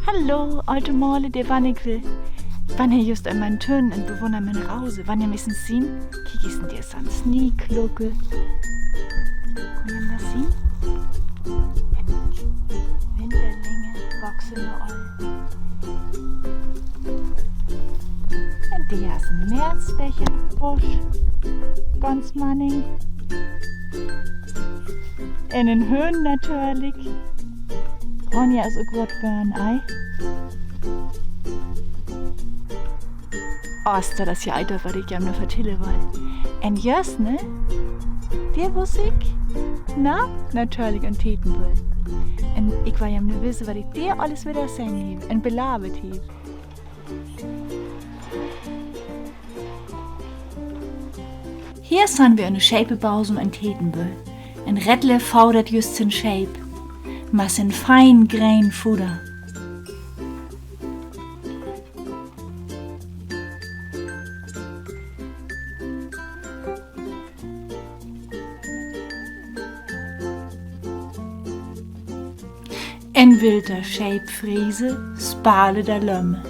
Hallo, alte Male, der wann ich will. Wann er just an meinen Tönen und bewundern meine Rause, wann ihr müssen sehen, kiekisen dir san Sneaklucke. Kann ihr das sehen? Winterlinge, wachsende Oll. Und die hast ein Märzbecher, Busch, ganz manning. In den Höhen natürlich. Ronja ist auch gut für ein Ei. Oster, das ja Eiter, was ich ja nur vertellen will. Und just, ne? Der wusste ich? Na, natürlich ein Täten will. Und ich war ja nur wissen, was ich dir alles wieder sagen habe und belabert habe. Hier sind wir eine Schäpebausen und Tätenbüll. Ein Rettle fordert just sin Shape. Mas in fein Grain Futter. En wilder Shape Friese, spale der Lömme.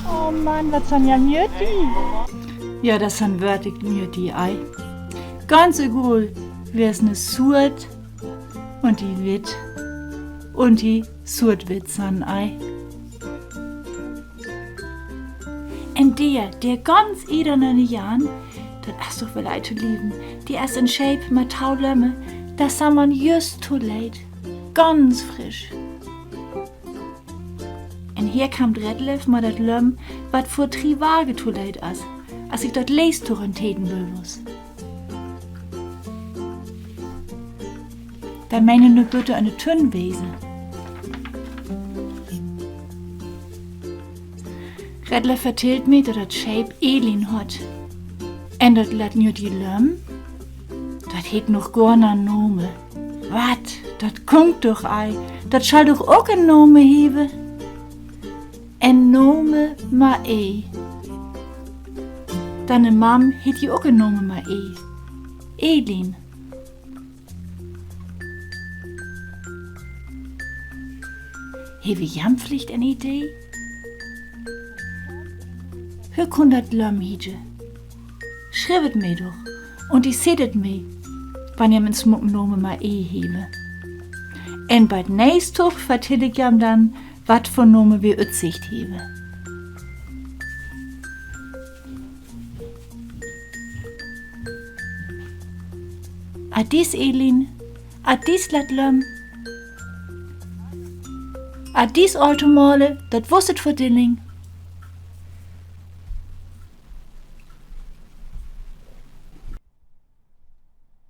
Oh Mann, was sind ja Mjöti? Ja, das sind wörtlich Mjöti, ei. Ganz egal, wer es ne Surt und die Wit und die Surtwit san, ei. Und der ganz ederne Jan, das hast doch vielleicht zu lieben, die erst in Shape mit Taulömme, das sah man just too late, ganz frisch. Und hier kam Dredlev mit dat Lömm, wat vor 3 Wage too late as, als ich dort lest durch in Täten will muss. Da meine ne bitte eine Tünn wesen. Redler vertellt mir, dass das Shape Elin hat. Und das lädt nur die Lömm. Das hat noch gar ne Nome. Wat? Das kommt doch ei. Das schall doch auch ein Nome hebe. Ein Nome ma Deine Mam hat die auch ein Nome ma Elin. Hewe jam vielleicht eine Idee? Hör kun dat Lömm hije. Schrivet mir doch und ich sedet mir, wann ihr min Smuckennome ma hebe. En bei nächstuch vertell ich jam dann, wat von Nome wir Ütsicht hebe. Adis Elin, adis lat Lömm. Adis alte Male, dat wusstet vor Dilling.